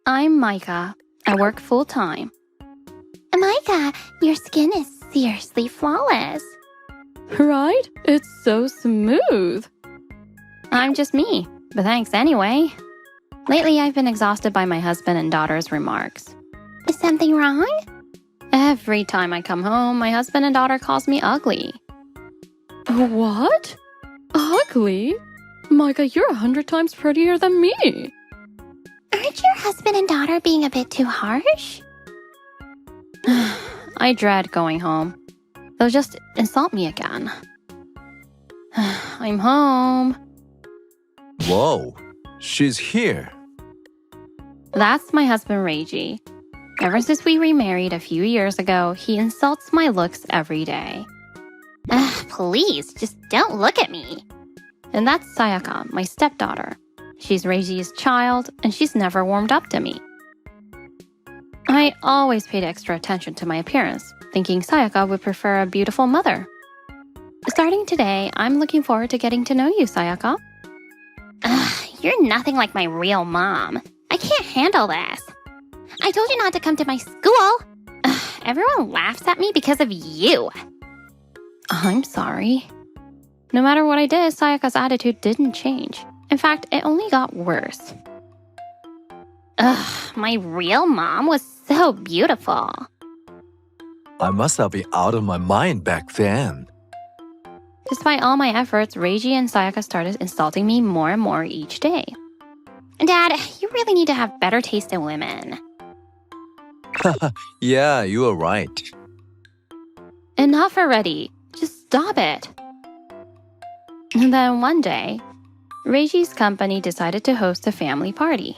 I'm Micah. I work full-time. Micah, your skin is seriously flawless. Right? It's so smooth. I'm just me, but thanks anyway. Lately, I've been exhausted by my husband and daughter's remarks. Is something wrong? Every time I come home, my husband and daughter calls me ugly. What? Ugly? Micah, you're 100 times prettier than me. Aren't your husband and daughter being a bit too harsh? I dread going home. They'll just insult me again. I'm home. Whoa, she's here. That's my husband, Reiji. Ever since we remarried a few years ago, he insults my looks every day. Please, just don't look at me. And that's Sayaka, my stepdaughter. She's Reiji's child, and she's never warmed up to me. I always paid extra attention to my appearance, thinking Sayaka would prefer a beautiful mother. Starting today, I'm looking forward to getting to know you, Sayaka. You're nothing like my real mom. I can't handle this. I told you not to come to my school. Everyone laughs at me because of you. I'm sorry. No matter what I did, Sayaka's attitude didn't change. In fact, it only got worse. My real mom was so beautiful. I must have been out of my mind back then. Despite all my efforts, Reiji and Sayaka started insulting me more and more each day. Dad, you really need to have better taste in women. Yeah, you are right. Enough already. Just stop it. And then one day, Reiji's company decided to host a family party.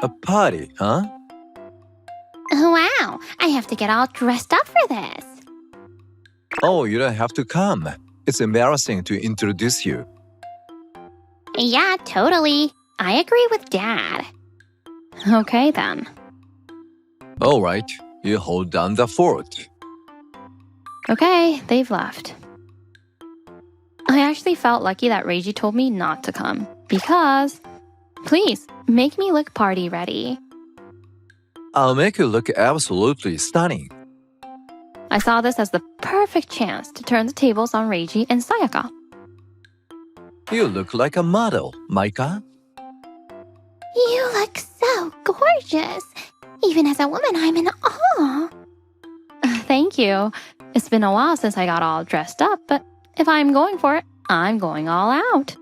A party, huh? Wow, I have to get all dressed up for this. Oh, you don't have to come. It's embarrassing to introduce you. Yeah, totally. I agree with Dad. Okay then. All right, you hold down the fort. Okay, they've left. I actually felt lucky that Reiji told me not to come because, please, make me look party ready. I'll make you look absolutely stunning. I saw this as the perfect chance to turn the tables on Reiji and Sayaka. You look like a model, Micah. You look so gorgeous. Even as a woman, I'm in awe. Thank you. It's been a while since I got all dressed up, but if I'm going for it, I'm going all out.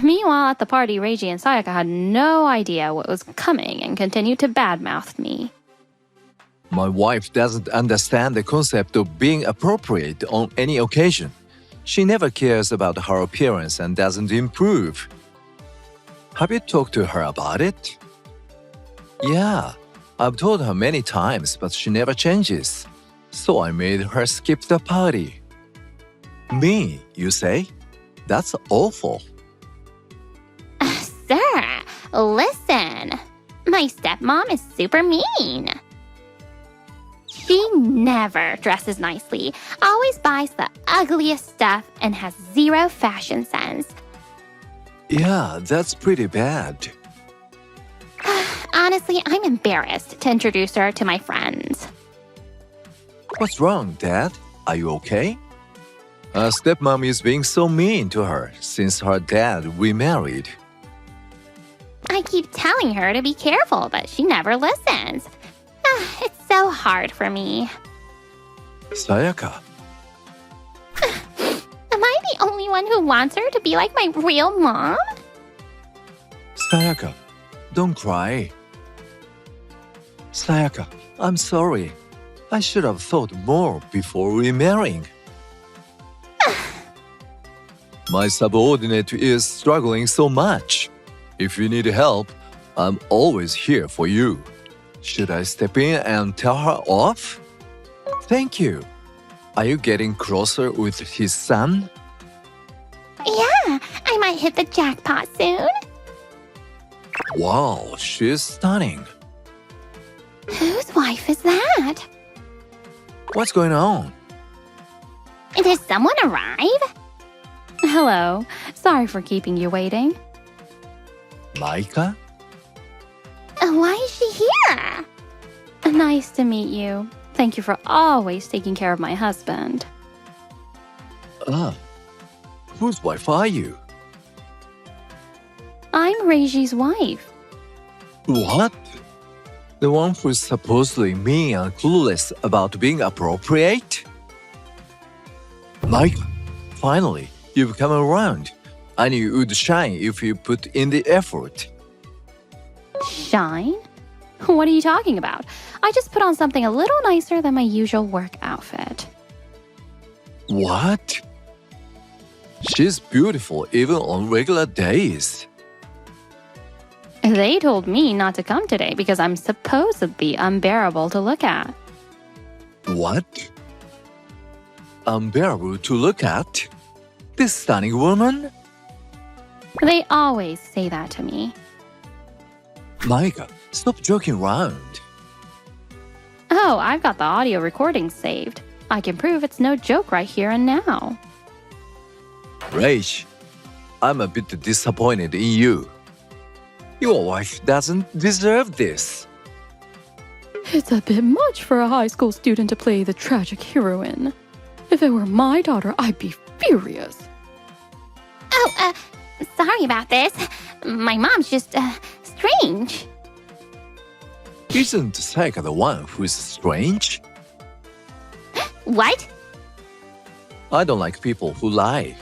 Meanwhile, at the party, Reiji and Sayaka had no idea what was coming and continued to badmouth me. My wife doesn't understand the concept of being appropriate on any occasion. She never cares about her appearance and doesn't improve. Have you talked to her about it? Yeah, I've told her many times, but she never changes. So I made her skip the party. Me, you say? That's awful. Sir, listen. My stepmom is super mean. She never dresses nicely, always buys the ugliest stuff, and has zero fashion sense. Yeah, that's pretty bad. Honestly, I'm embarrassed to introduce her to my friends. What's wrong, Dad? Are you okay? Her stepmom is being so mean to her since her dad remarried. I keep telling her to be careful, but she never listens. It's so hard for me. Sayaka, Am I the only one who wants her to be like my real mom? Sayaka, don't cry. Sayaka, I'm sorry. I should have thought more before remarrying. My subordinate is struggling so much. If you need help, I'm always here for you. Should I step in and tell her off? Thank you. Are you getting closer with his son? Yeah, I might hit the jackpot soon. Wow, she's stunning. Whose wife is that? What's going on? Did someone arrive? Hello. Sorry for keeping you waiting. Micah? Why is she here? Nice to meet you. Thank you for always taking care of my husband. Ah, whose wife are you? I'm Reiji's wife. What? The one who's supposedly mean and clueless about being appropriate? Mike, finally, you've come around. I knew you would shine if you put in the effort. Shine? What are you talking about? I just put on something a little nicer than my usual work outfit. What? She's beautiful even on regular days. They told me not to come today because I'm supposedly unbearable to look at. What? Unbearable to look at? This stunning woman? They always say that to me. Micah, stop joking around. Oh, I've got the audio recording saved. I can prove it's no joke right here and now. Rach, I'm a bit disappointed in you. Your wife doesn't deserve this. It's a bit much for a high school student to play the tragic heroine. If it were my daughter, I'd be furious. Oh, sorry about this. My mom's just, strange. Isn't Sayaka the one who's strange? What? I don't like people who lie.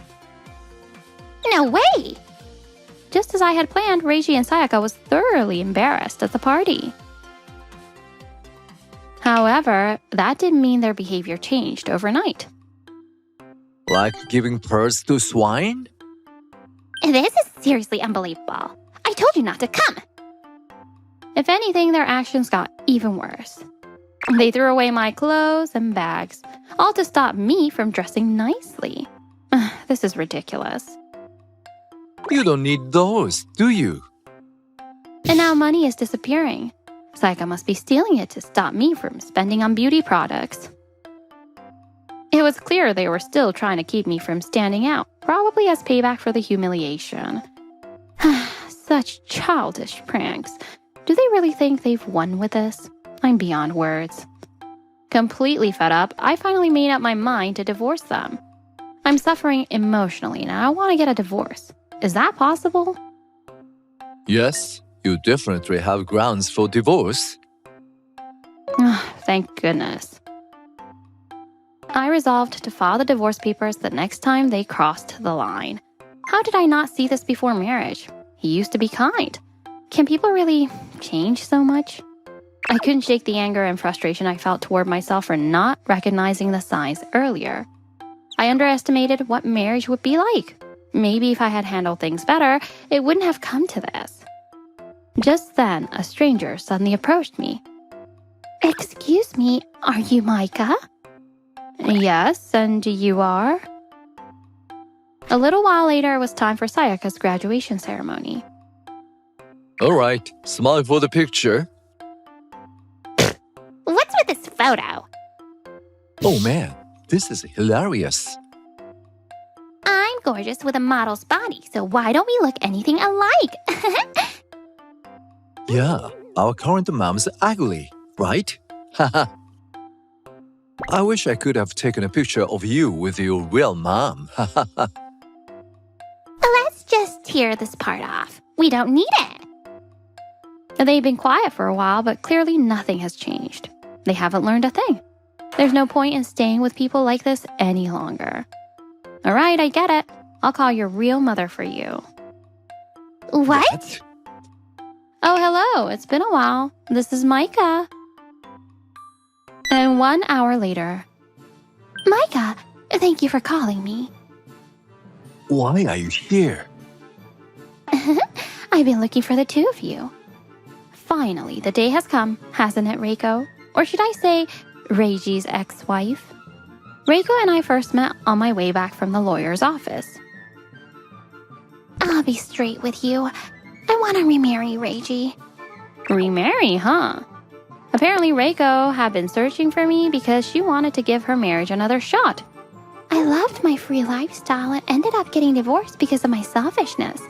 No way! Just as I had planned, Reiji and Sayaka was thoroughly embarrassed at the party. However, that didn't mean their behavior changed overnight. Like giving pearls to swine? This is seriously unbelievable. I told you not to come. If anything, their actions got even worse. They threw away my clothes and bags, all to stop me from dressing nicely. This is ridiculous. You don't need those, do you? And now money is disappearing. Sayaka must be stealing it to stop me from spending on beauty products. It was clear they were still trying to keep me from standing out, probably as payback for the humiliation. Such childish pranks. Do they really think they've won with this? I'm beyond words. Completely fed up, I finally made up my mind to divorce them. I'm suffering emotionally and I want to get a divorce. Is that possible? Yes, you definitely have grounds for divorce. Thank goodness. I resolved to file the divorce papers the next time they crossed the line. How did I not see this before marriage? He used to be kind. Can people really change so much? I couldn't shake the anger and frustration I felt toward myself for not recognizing the signs earlier. I underestimated what marriage would be like. Maybe if I had handled things better, it wouldn't have come to this. Just then, a stranger suddenly approached me. Excuse me, are you Micah? Yes, and you are? A little while later, it was time for Sayaka's graduation ceremony. All right, smile for the picture. What's with this photo? Oh man, this is hilarious. I'm gorgeous with a model's body, so why don't we look anything alike? Yeah, our current mom's ugly, right? Haha. I wish I could have taken a picture of you with your real mom. Let's just tear this part off. We don't need it. They've been quiet for a while, but clearly nothing has changed. They haven't learned a thing. There's no point in staying with people like this any longer. All right, I get it. I'll call your real mother for you. What? Oh, hello. It's been a while. This is Micah. And 1 hour later. Micah, thank you for calling me. Why are you here? I've been looking for the two of you. Finally, the day has come, hasn't it, Reiko? Or should I say, Reiji's ex-wife? Reiko and I first met on my way back from the lawyer's office. I'll be straight with you. I want to remarry Reiji. Remarry, huh? Apparently, Reiko had been searching for me because she wanted to give her marriage another shot. I loved my free lifestyle and ended up getting divorced because of my selfishness.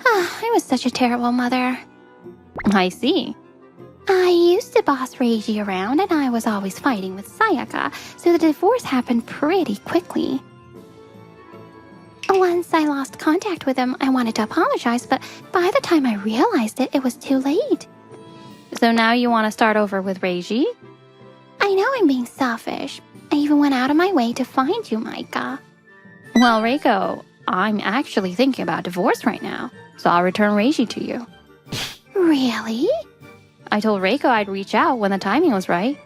I was such a terrible mother. I see. I used to boss Reiji around and I was always fighting with Sayaka, so the divorce happened pretty quickly. Once I lost contact with him, I wanted to apologize, but by the time I realized it, it was too late. So now you want to start over with Reiji? I know I'm being selfish. I even went out of my way to find you, Micah. Well, Reiko, I'm actually thinking about divorce right now, so I'll return Reiji to you. Really? I told Reiko I'd reach out when the timing was right.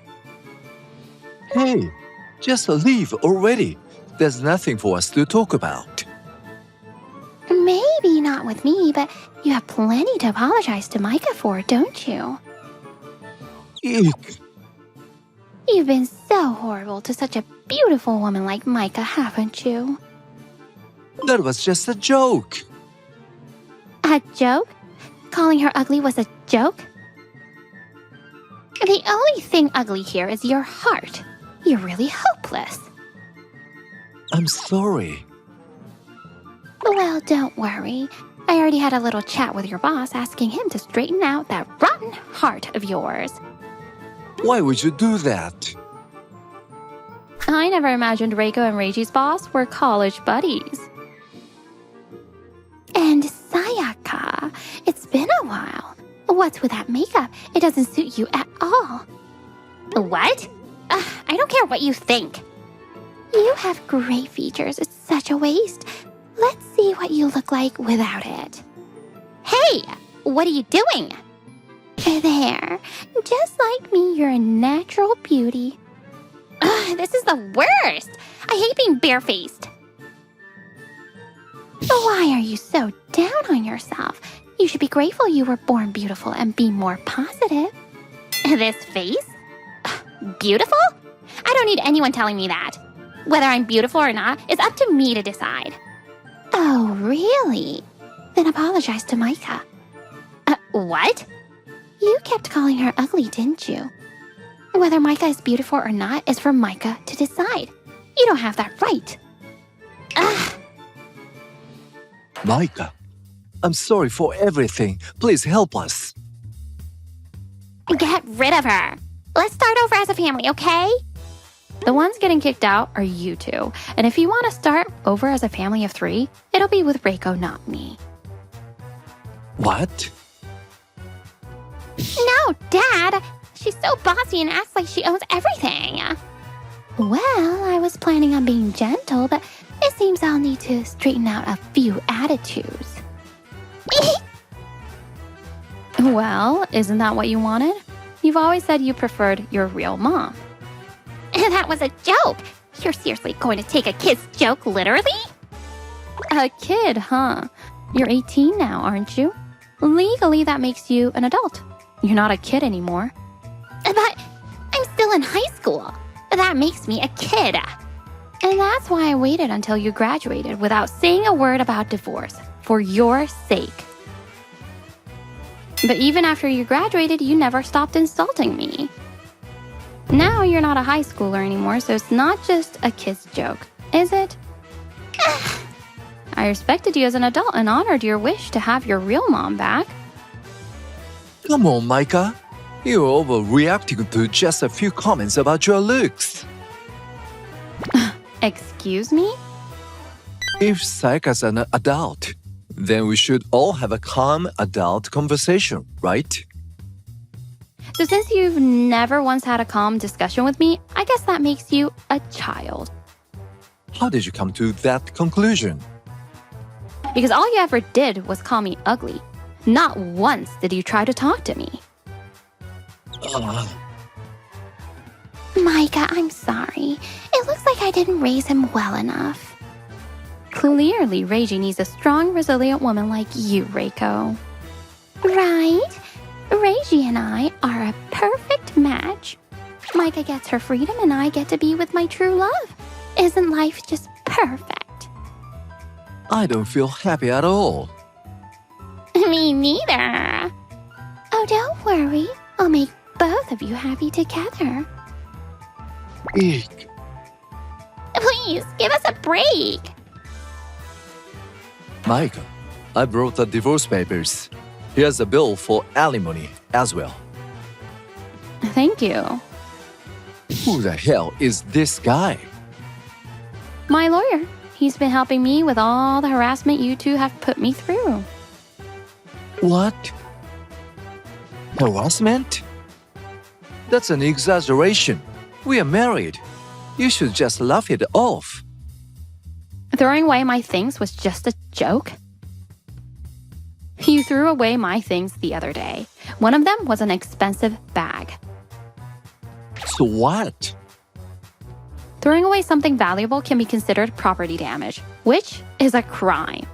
Hey, just leave already. There's nothing for us to talk about. Maybe not with me, but you have plenty to apologize to Micah for, don't you? Eek. You've been so horrible to such a beautiful woman like Micah, haven't you? That was just a joke. A joke? Calling her ugly was a joke? The only thing ugly here is your heart. You're really hopeless. I'm sorry. Well, don't worry. I already had a little chat with your boss asking him to straighten out that rotten heart of yours. Why would you do that? I never imagined Reiko and Reiji's boss were college buddies. And Sayaka, it's been a while. What's with that makeup? It doesn't suit you at all. What? I don't care what you think. You have great features. It's such a waste. Let's see what you look like without it. Hey, what are you doing? There. Just like me, you're a natural beauty. This is the worst. I hate being barefaced. Why are you so down on yourself? You should be grateful you were born beautiful and be more positive. This face? Beautiful? I don't need anyone telling me that. Whether I'm beautiful or not is up to me to decide. Oh, really? Then apologize to Micah. What? You kept calling her ugly, didn't you? Whether Micah is beautiful or not is for Micah to decide. You don't have that right. Micah, I'm sorry for everything. Please help us. Get rid of her. Let's start over as a family, okay? The ones getting kicked out are you two. And if you want to start over as a family of 3, it'll be with Reiko, not me. What? No, Dad. She's so bossy and acts like she owns everything. Well, I was planning on being gentle, but it seems I'll need to straighten out a few attitudes. Well, isn't that what you wanted? You've always said you preferred your real mom. That was a joke. You're seriously going to take a kid's joke literally? A kid, huh? You're 18 now, aren't you? Legally, that makes you an adult. You're not a kid anymore. But I'm still in high school. That makes me a kid. And that's why I waited until you graduated without saying a word about divorce, for your sake. But even after you graduated, you never stopped insulting me. Now you're not a high schooler anymore, so it's not just a kid's joke, is it? I respected you as an adult and honored your wish to have your real mom back. Come on, Micah. You're overreacting to just a few comments about your looks. Excuse me? If Sayaka's an adult, then we should all have a calm adult conversation, right? So since you've never once had a calm discussion with me, I guess that makes you a child. How did you come to that conclusion? Because all you ever did was call me ugly. Not once did you try to talk to me. Micah, I'm sorry. It looks like I didn't raise him well enough. Clearly, Reiji needs a strong, resilient woman like you, Reiko. Right? Reiji and I are a perfect match. Micah gets her freedom and I get to be with my true love. Isn't life just perfect? I don't feel happy at all. Me neither. Oh, don't worry. I'll make both of you happy together. Eek. Please, give us a break. Micah, I brought the divorce papers. Here's a bill for alimony as well. Thank you. Who the hell is this guy? My lawyer. He's been helping me with all the harassment you two have put me through. What? Harassment? That's an exaggeration. We are married. You should just laugh it off. Throwing away my things was just a joke? You threw away my things the other day. One of them was an expensive bag. So what? Throwing away something valuable can be considered property damage, which is a crime.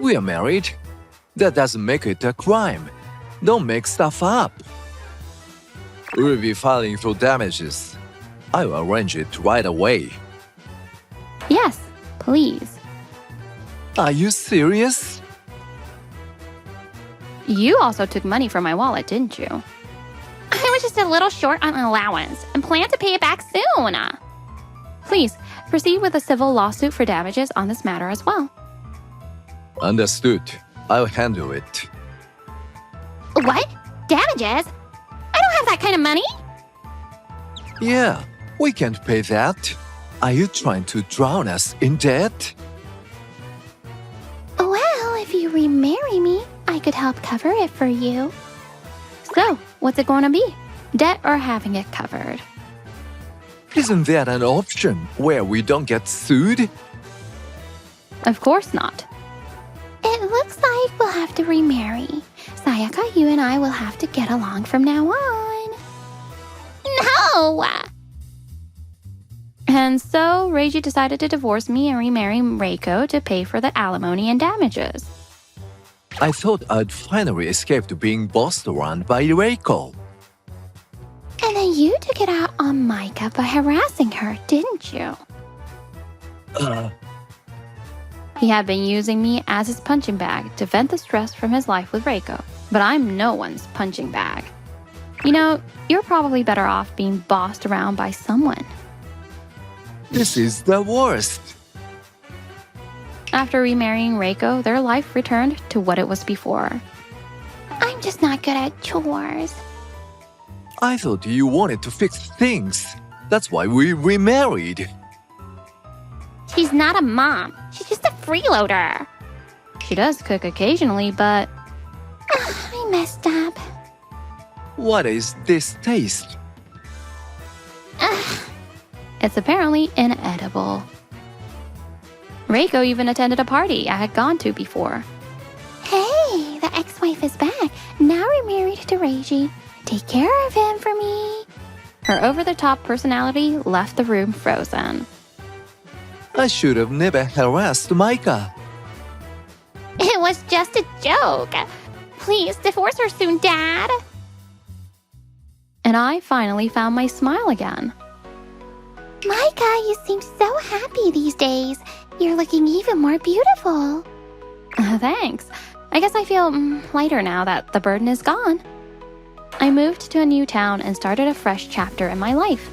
We are married. That doesn't make it a crime. Don't make stuff up. We'll be filing for damages. I'll arrange it right away. Yes, please. Are you serious? You also took money from my wallet, didn't you? I was just a little short on allowance and plan to pay it back soon. Please, proceed with a civil lawsuit for damages on this matter as well. Understood. I'll handle it. What? Damages? I don't have that kind of money. Yeah, we can't pay that. Are you trying to drown us in debt? Well, if you remarry me, I could help cover it for you. So, what's it going to be? Debt or having it covered? Isn't that an option where we don't get sued? Of course not. It looks like we'll have to remarry. Sayaka, you and I will have to get along from now on. No! And so, Reiji decided to divorce me and remarry Reiko to pay for the alimony and damages. I thought I'd finally escaped being bossed around by Reiko. And then you took it out on Micah by harassing her, didn't you? He had been using me as his punching bag to vent the stress from his life with Reiko, but I'm no one's punching bag. You know, you're probably better off being bossed around by someone. This is the worst. After remarrying Reiko, their life returned to what it was before. I'm just not good at chores. I thought you wanted to fix things. That's why we remarried. She's not a mom. She's just a freeloader. She does cook occasionally, but I messed up. What is this taste? it's apparently inedible. Reiko even attended a party I had gone to before. Hey, the ex-wife is back. Now we're married to Reiji. Take care of him for me. Her over-the-top personality left the room frozen. I should have never harassed Micah. It was just a joke. Please divorce her soon, Dad. And I finally found my smile again. Micah, you seem so happy these days. You're looking even more beautiful. Thanks. I guess I feel lighter now that the burden is gone. I moved to a new town and started a fresh chapter in my life.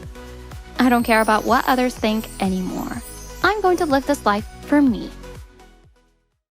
I don't care about what others think anymore. I'm going to live this life for me.